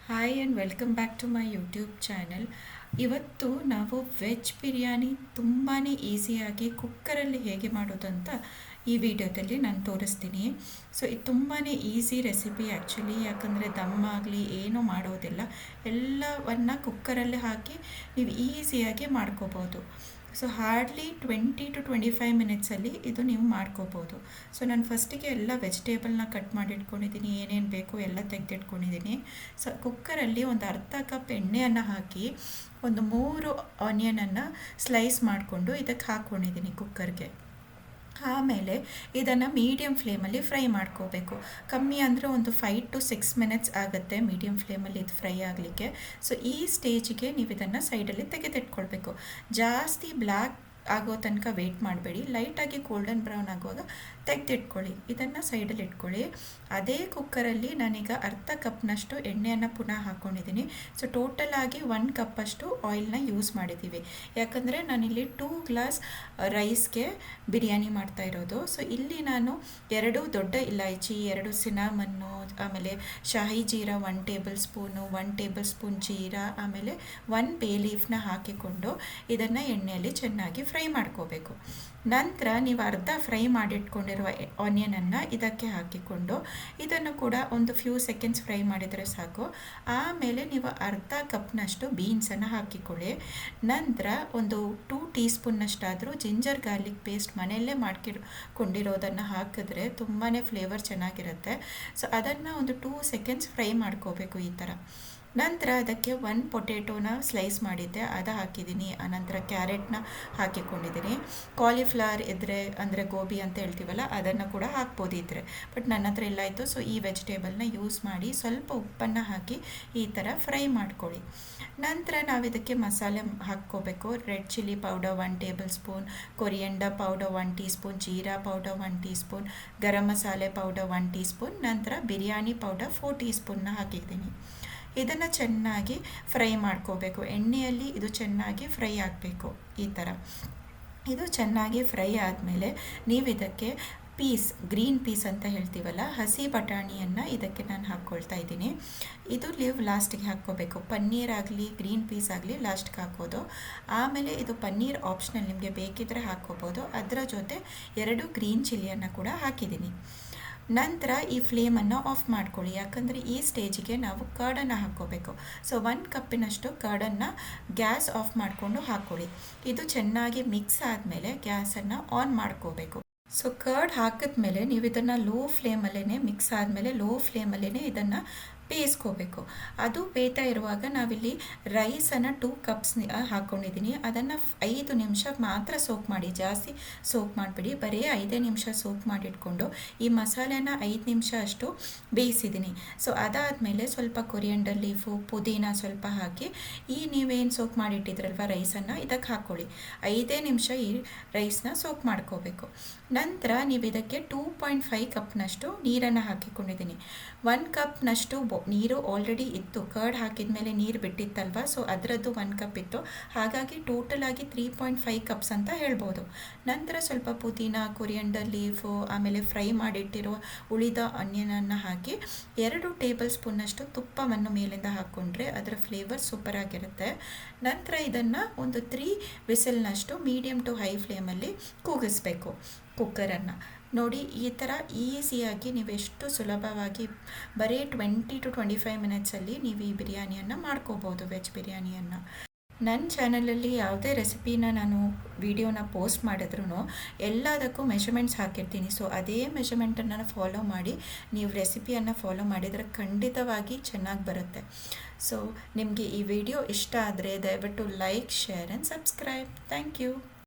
Hi and welcome back to my YouTube channel. ಇವತ್ತು ನಾವು veg biryani ತುಂಬಾ ಈಸಿಯಾಗಿ ಕುಕ್ಕರಲ್ಲಿ ಹೇಗೆ ಮಾಡೋದು ಅಂತ ಈ ವಿಡಿಯೋದಲ್ಲಿ ನಾನು ತೋರಿಸ್ತೀನಿ. ಸೊ ಇದು ತುಂಬಾ ಈಸಿ ರೆಸಿಪಿ ಆ್ಯಕ್ಚುಲಿ, ಯಾಕಂದರೆ ದಮ್ ಆಗಲಿ ಏನೂ ಮಾಡೋದಿಲ್ಲ, ಎಲ್ಲವನ್ನು ಕುಕ್ಕರಲ್ಲಿ ಹಾಕಿ ನೀವು ಈಸಿಯಾಗಿ ಮಾಡ್ಕೋಬೋದು. ಸೊ ಹಾರ್ಡ್ಲಿ 20 to 25 ಮಿನಿಟ್ಸಲ್ಲಿ ಇದು ನೀವು ಮಾಡ್ಕೋಬೋದು. ಸೊ ನಾನು ಫಸ್ಟಿಗೆ ಎಲ್ಲ ವೆಜಿಟೇಬಲ್ನ ಕಟ್ ಮಾಡಿಟ್ಕೊಂಡಿದ್ದೀನಿ, ಏನೇನು ಬೇಕು ಎಲ್ಲ ತೆಗೆದಿಟ್ಕೊಂಡಿದ್ದೀನಿ. ಸೊ ಕುಕ್ಕರಲ್ಲಿ ಒಂದು ಅರ್ಧ ಕಪ್ ಎಣ್ಣೆಯನ್ನು ಹಾಕಿ ಒಂದು 3 ಆನಿಯನನ್ನು ಸ್ಲೈಸ್ ಮಾಡಿಕೊಂಡು ಇದಕ್ಕೆ ಹಾಕ್ಕೊಂಡಿದ್ದೀನಿ ಕುಕ್ಕರ್ಗೆ. ಆಮೇಲೆ ಇದನ್ನು ಮೀಡಿಯಮ್ ಫ್ಲೇಮಲ್ಲಿ ಫ್ರೈ ಮಾಡ್ಕೋಬೇಕು. ಕಮ್ಮಿ ಅಂದರೆ ಒಂದು 5 to 6 ಮಿನಿಟ್ಸ್ ಆಗುತ್ತೆ ಮೀಡಿಯಮ್ ಫ್ಲೇಮಲ್ಲಿ ಇದು ಫ್ರೈ ಆಗಲಿಕ್ಕೆ. ಸೊ ಈ ಸ್ಟೇಜಿಗೆ ನೀವು ಇದನ್ನು ಸೈಡಲ್ಲಿ ತೆಗೆದಿಟ್ಕೊಳ್ಬೇಕು. ಜಾಸ್ತಿ ಬ್ಲ್ಯಾಕ್ ಆಗೋ ತನಕ ವೆಯ್ಟ್ ಮಾಡಬೇಡಿ, ಲೈಟಾಗಿ ಗೋಲ್ಡನ್ ಬ್ರೌನ್ ಆಗುವಾಗ ತೆಗೆದಿಟ್ಕೊಳ್ಳಿ. ಇದನ್ನು ಸೈಡಲ್ಲಿ ಇಟ್ಕೊಳ್ಳಿ. ಅದೇ ಕುಕ್ಕರಲ್ಲಿ ನಾನೀಗ ಅರ್ಧ ಕಪ್ನಷ್ಟು ಎಣ್ಣೆಯನ್ನು ಪುನಃ ಹಾಕ್ಕೊಂಡಿದ್ದೀನಿ. ಸೊ ಟೋಟಲ್ ಆಗಿ 1 ಕಪ್ಪಷ್ಟು ಆಯಿಲ್ನ ಯೂಸ್ ಮಾಡಿದ್ದೀವಿ, ಯಾಕಂದರೆ ನಾನಿಲ್ಲಿ 2 ಗ್ಲಾಸ್ ರೈಸ್ಗೆ ಬಿರಿಯಾನಿ ಮಾಡ್ತಾ ಇರೋದು. ಸೊ ಇಲ್ಲಿ ನಾನು 2 ದೊಡ್ಡ ಇಲಾಯ್ಚಿ, 2 ಸಿನಾಮನ್ನು, ಆಮೇಲೆ ಶಾಹಿ ಜೀರಾ 1 ಟೇಬಲ್ ಸ್ಪೂನು, 1 ಟೇಬಲ್ ಸ್ಪೂನ್ ಜೀರಾ, ಆಮೇಲೆ 1 ಬೇ ಲೀಫ್ನ ಹಾಕಿಕೊಂಡು ಇದನ್ನು ಎಣ್ಣೆಯಲ್ಲಿ ಚೆನ್ನಾಗಿ ಫ್ರೈ ಮಾಡ್ಕೋಬೇಕು. ನಂತರ ನೀವು ಅರ್ಧ ಫ್ರೈ ಮಾಡಿಟ್ಕೊಂಡಿರುವ ಆನಿಯನನ್ನು ಇದಕ್ಕೆ ಹಾಕಿಕೊಂಡು ಇದನ್ನು ಕೂಡ ಒಂದು ಫ್ಯೂ ಸೆಕೆಂಡ್ಸ್ ಫ್ರೈ ಮಾಡಿದರೆ ಸಾಕು. ಆಮೇಲೆ ನೀವು ಅರ್ಧ ಕಪ್ನಷ್ಟು ಬೀನ್ಸನ್ನು ಹಾಕಿಕೊಳ್ಳಿ. ನಂತರ ಒಂದು 2 ಟೀ ಸ್ಪೂನ್ನಷ್ಟಾದರೂ ಜಿಂಜರ್ ಗಾರ್ಲಿಕ್ ಪೇಸ್ಟ್ ಮನೆಯಲ್ಲೇ ಮಾಡ್ಕೊಂಡಿರೋದನ್ನು ಹಾಕಿದ್ರೆ ತುಂಬಾ ಫ್ಲೇವರ್ ಚೆನ್ನಾಗಿರುತ್ತೆ. ಸೊ ಅದನ್ನು ಒಂದು 2 ಸೆಕೆಂಡ್ಸ್ ಫ್ರೈ ಮಾಡ್ಕೋಬೇಕು ಈ ಥರ. ನಂತರ ಅದಕ್ಕೆ 1 ಪೊಟೇಟೋನ ಸ್ಲೈಸ್ ಮಾಡಿದ್ದೆ, ಅದು ಹಾಕಿದ್ದೀನಿ. ಆನಂತರ ಕ್ಯಾರೆಟ್ನ ಹಾಕಿಕೊಂಡಿದ್ದೀನಿ. ಕಾಲಿಫ್ಲವರ್ ಇದ್ದರೆ, ಅಂದರೆ ಗೋಬಿ ಅಂತ ಹೇಳ್ತೀವಲ್ಲ, ಅದನ್ನು ಕೂಡ ಹಾಕ್ಬೋದು ಇದ್ದರೆ, ಬಟ್ ನನ್ನ ಹತ್ರ ಇಲ್ಲ ಇತ್ತು. ಸೊ ಈ ವೆಜಿಟೇಬಲ್ನ ಯೂಸ್ ಮಾಡಿ ಸ್ವಲ್ಪ ಉಪ್ಪನ್ನು ಹಾಕಿ ಈ ಥರ ಫ್ರೈ ಮಾಡ್ಕೊಳ್ಳಿ. ನಂತರ ನಾವು ಇದಕ್ಕೆ ಮಸಾಲೆ ಹಾಕ್ಕೋಬೇಕು. Red chilli powder 1 tablespoon, coriander powder 1 teaspoon, ಜೀರಾ ಪೌಡರ್ 1 ಟೀ ಸ್ಪೂನ್, ಗರಂ ಮಸಾಲೆ ಪೌಡರ್ 1 ಟೀ ಸ್ಪೂನ್, ನಂತರ ಬಿರಿಯಾನಿ ಪೌಡರ್ 4 ಟೀ ಸ್ಪೂನ್ನ ಹಾಕಿದ್ದೀನಿ. ಇದನ್ನು ಚೆನ್ನಾಗಿ ಫ್ರೈ ಮಾಡ್ಕೋಬೇಕು. ಎಣ್ಣೆಯಲ್ಲಿ ಇದು ಚೆನ್ನಾಗಿ ಫ್ರೈ ಆಗಬೇಕು ಈ ಥರ. ಇದು ಚೆನ್ನಾಗಿ ಫ್ರೈ ಆದಮೇಲೆ ನೀವು ಇದಕ್ಕೆ ಗ್ರೀನ್ ಪೀಸ್ ಅಂತ ಹೇಳ್ತೀವಲ್ಲ, ಹಸಿ ಬಟಾಣಿಯನ್ನು ಇದಕ್ಕೆ ನಾನು ಹಾಕ್ಕೊಳ್ತಾ ಇದ್ದೀನಿ. ಇದು ನೀವು ಲಾಸ್ಟಿಗೆ ಹಾಕ್ಕೋಬೇಕು. ಪನ್ನೀರ್ ಆಗಲಿ ಗ್ರೀನ್ ಪೀಸ್ ಆಗಲಿ ಲಾಸ್ಟ್ಗೆ ಹಾಕೋದು. ಆಮೇಲೆ ಇದು ಪನ್ನೀರ್ ಆಪ್ಷನಲ್, ನಿಮಗೆ ಬೇಕಿದ್ದರೆ ಹಾಕ್ಕೋಬೋದು. ಅದರ ಜೊತೆ 2 ಗ್ರೀನ್ ಚಿಲ್ಲಿಯನ್ನು ಕೂಡ ಹಾಕಿದ್ದೀನಿ. ನಂತರ ಈ ಫ್ಲೇಮನ್ನು ಆಫ್ ಮಾಡ್ಕೊಳ್ಳಿ, ಯಾಕಂದರೆ ಈ ಸ್ಟೇಜಿಗೆ ನಾವು ಕರ್ಡನ್ನು ಹಾಕ್ಕೋಬೇಕು. ಸೊ 1 ಕಪ್ಪಿನಷ್ಟು ಕರ್ಡನ್ನು ಗ್ಯಾಸ್ ಆಫ್ ಮಾಡಿಕೊಂಡು ಹಾಕ್ಕೊಳ್ಳಿ. ಇದು ಚೆನ್ನಾಗಿ ಮಿಕ್ಸ್ ಆದಮೇಲೆ ಗ್ಯಾಸನ್ನು ಆನ್ ಮಾಡ್ಕೋಬೇಕು. ಸೊ ಕರ್ಡ್ ಹಾಕಿದ್ಮೇಲೆ ನೀವು ಇದನ್ನು ಲೋ ಫ್ಲೇಮಲ್ಲೇ, ಮಿಕ್ಸ್ ಆದಮೇಲೆ ಲೋ ಫ್ಲೇಮಲ್ಲೇ ಇದನ್ನು ಬೇಯಿಸ್ಕೋಬೇಕು. ಅದು ಬೇಯ್ತಾ ಇರುವಾಗ ನಾವಿಲ್ಲಿ ರೈಸನ್ನು 2 ಕಪ್ಸ್ ಹಾಕ್ಕೊಂಡಿದ್ದೀನಿ. ಅದನ್ನು 5 ನಿಮಿಷ ಮಾತ್ರ ಸೋಕ್ ಮಾಡಿ, ಜಾಸ್ತಿ ಸೋಕ್ ಮಾಡಿಬಿಡಿ. ಬರೀ 5 ನಿಮಿಷ ಸೋಕ್ ಮಾಡಿಟ್ಕೊಂಡು ಈ ಮಸಾಲೆನ 5 ನಿಮಿಷ ಅಷ್ಟು ಬೇಯಿಸಿದ್ದೀನಿ. ಸೊ ಅದಾದಮೇಲೆ ಸ್ವಲ್ಪ ಕೊರಿಯಂಡರ್ ಲೀಫು, ಪುದೀನ ಸ್ವಲ್ಪ ಹಾಕಿ ಈ ನೀವೇನು ಸೋಕ್ ಮಾಡಿಟ್ಟಿದ್ರಲ್ವ ರೈಸನ್ನು ಇದಕ್ಕೆ ಹಾಕ್ಕೊಳ್ಳಿ. 5 ನಿಮಿಷ ಈ ರೈಸ್ನ ಸೋಕ್ ಮಾಡ್ಕೋಬೇಕು. ನಂತರ ನೀವು ಇದಕ್ಕೆ 2.5 ಕಪ್ನಷ್ಟು ನೀರನ್ನು ಹಾಕಿಕೊಂಡಿದ್ದೀನಿ. 1 ಕಪ್ನಷ್ಟು ನೀರು ಆಲ್ರೆಡಿ ಇತ್ತು, ಕರ್ಡ್ ಹಾಕಿದ ಮೇಲೆ ನೀರು ಬಿಟ್ಟಿತ್ತಲ್ವ, ಸೊ ಅದರದ್ದು 1 ಕಪ್ ಇತ್ತು. ಹಾಗಾಗಿ ಟೋಟಲ್ ಆಗಿ 3.5 ಕಪ್ಸ್ ಅಂತ ಹೇಳ್ಬೋದು. ನಂತರ ಸ್ವಲ್ಪ ಪುದೀನ, ಕೊರಿಯಂಡರ್ ಲೀಫು, ಆಮೇಲೆ ಫ್ರೈ ಮಾಡಿಟ್ಟಿರುವ ಉಳಿದ ಆನಿಯನನ್ನು ಹಾಕಿ 2 ಟೇಬಲ್ ಸ್ಪೂನ್ನಷ್ಟು ತುಪ್ಪವನ್ನು ಮೇಲಿಂದ ಹಾಕ್ಕೊಂಡ್ರೆ ಅದರ ಫ್ಲೇವರ್ ಸೂಪರ್ ಆಗಿರುತ್ತೆ. ನಂತರ ಇದನ್ನು ಒಂದು 3 ವಿಸಿಲ್ನಷ್ಟು ಮೀಡಿಯಮ್ ಟು ಹೈ ಫ್ಲೇಮಲ್ಲಿ ಕೂಗಿಸ್ಬೇಕು ಕುಕ್ಕರನ್ನು. ನೋಡಿ, ಈ ಥರ ಈಸಿಯಾಗಿ ನೀವು ಎಷ್ಟು ಸುಲಭವಾಗಿ ಬರೀ 20 to 25 ಮಿನಿಟ್ಸಲ್ಲಿ ನೀವು ಈ ಬಿರಿಯಾನಿಯನ್ನು ಮಾಡ್ಕೋಬೋದು, ವೆಜ್ ಬಿರಿಯಾನಿಯನ್ನು. ನನ್ನ ಚಾನಲಲ್ಲಿ ಯಾವುದೇ ರೆಸಿಪಿನ ನಾನು ವಿಡಿಯೋನ ಪೋಸ್ಟ್ ಮಾಡಿದ್ರೂ ಎಲ್ಲದಕ್ಕೂ ಮೆಷರ್ಮೆಂಟ್ಸ್ ಹಾಕಿರ್ತೀನಿ. ಸೊ ಅದೇ ಮೆಷರ್ಮೆಂಟನ್ನು ಫಾಲೋ ಮಾಡಿ ನೀವು ರೆಸಿಪಿಯನ್ನು ಫಾಲೋ ಮಾಡಿದರೆ ಖಂಡಿತವಾಗಿ ಚೆನ್ನಾಗಿ ಬರುತ್ತೆ. ಸೊ ನಿಮಗೆ ಈ ವಿಡಿಯೋ ಇಷ್ಟ ಆದರೆ ದಯವಿಟ್ಟು like, share and subscribe. Thank you.